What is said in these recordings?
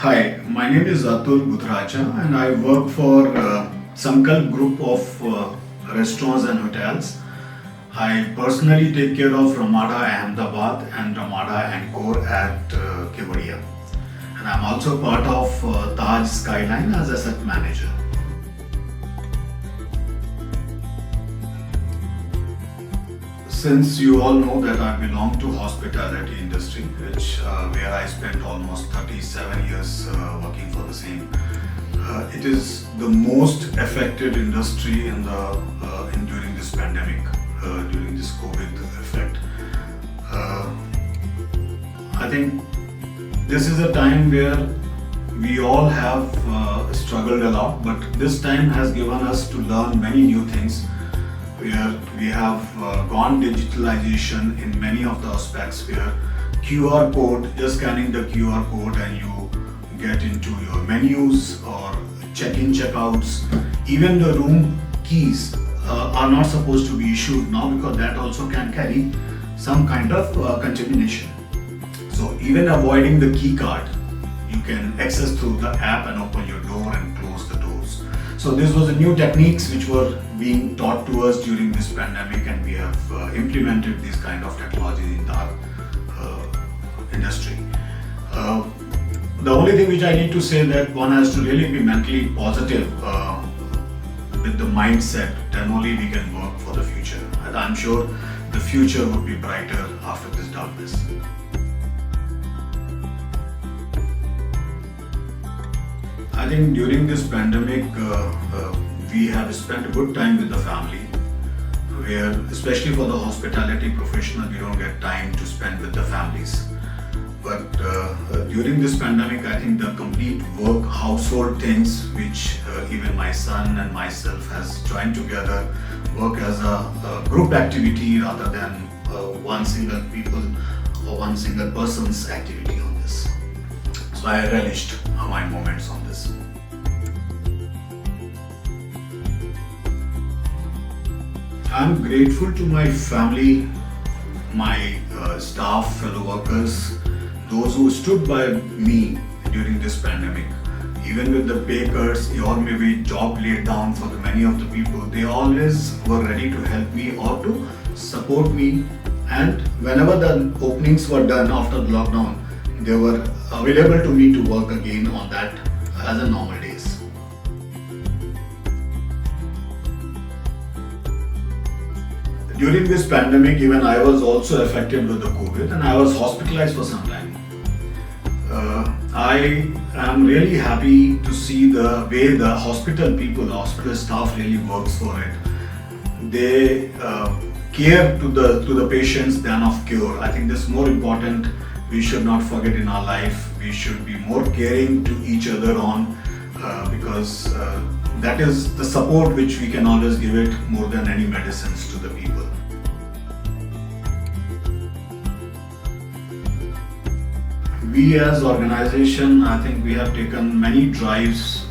Hi, my name is Atul Buthracha and I work for Sankalp Group of restaurants and hotels. I personally take care of Ramada Ahmedabad and Ramada Encore at Kevadia. And I'm also part of Taj Skyline as asset manager. Since you all know that I belong to hospitality industry, which where I spent almost 37 years working for the same. It is the most affected industry in during this pandemic, during this COVID effect. Uh, I think this is a time where we all have struggled a lot, but this time has given us to learn many new things where we have gone digitalization in many of the aspects where QR code, just scanning the QR code and you get into your menus or check-in, check-outs. Even the room keys are not supposed to be issued now because that also can carry some kind of contamination. So even avoiding the key card, you can access through the app and open your door and close the doors. So this was the new techniques which were being taught to us during this pandemic, and we have implemented these kind of technologies in our industry. The only thing which I need to say that one has to really be mentally positive with the mindset, then only we can work for the future. And I'm sure the future would be brighter after this darkness. I think during this pandemic, we have spent a good time with the family, where especially for the hospitality professional, we don't get time to spend with the families. But during this pandemic, I think the complete work, household things, which even my son and myself has joined together, work as a group activity rather than one single people or one single person's activity on this. So I relished my moments on this. I'm grateful to my family, my staff, fellow workers, those who stood by me during this pandemic. Even with the bakers or maybe job laid down for the many of the people, they always were ready to help me or to support me. And whenever the openings were done after the lockdown, they were available to me to work again on that as a normal days. During this pandemic, even I was also affected with the COVID and I was hospitalized for some time. I am really happy to see the way the hospital people, the hospital staff really works for it. They care to the patients than of cure. I think this is more important. We should not forget in our life. We should be more caring to each other on because that is the support which we can always give it more than any medicines to the people. We as organization, I think we have taken many drives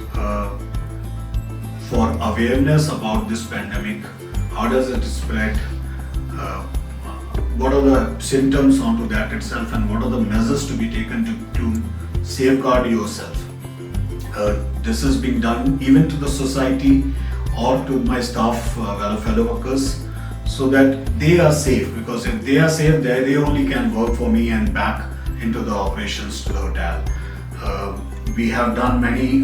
for awareness about this pandemic. How does it spread? What are the symptoms onto that itself, and what are the measures to be taken to safeguard yourself? This is being done even to the society or to my staff, fellow workers, so that they are safe, because if they are safe, they only can work for me and back into the operations to the hotel. We have done many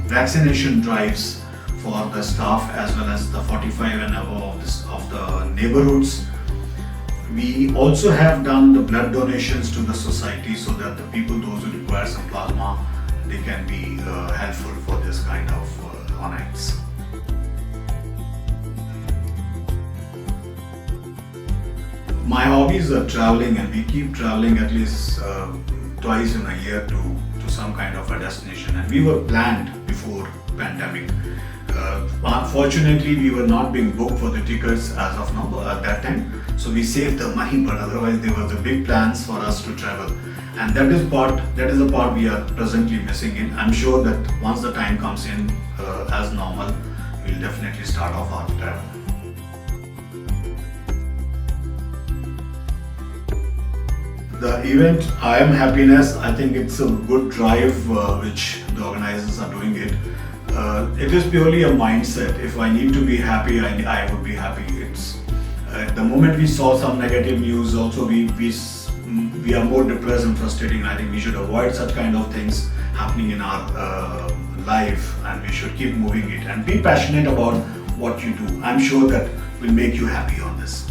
vaccination drives for the staff as well as the 45 and above of the neighborhoods. We also have done the blood donations to the society so that the people, those who require some plasma, they can be helpful for this kind of acts. My hobbies are traveling, and we keep traveling at least twice in a year to some kind of a destination, and we were planned before pandemic. Fortunately, we were not being booked for the tickets as of now at that time, so we saved the money, but otherwise there were the big plans for us to travel, and that is the part we are presently missing in. I'm sure that once the time comes in as normal, we'll definitely start off our travel. The event I Am Happiness, I think it's a good drive which the organizers are doing it. It is purely a mindset. If I need to be happy, I would be happy. It's the moment we saw some negative news, also we are more depressed and frustrated. And I think we should avoid such kind of things happening in our life, and we should keep moving it and be passionate about what you do. I'm sure that will make you happy on this.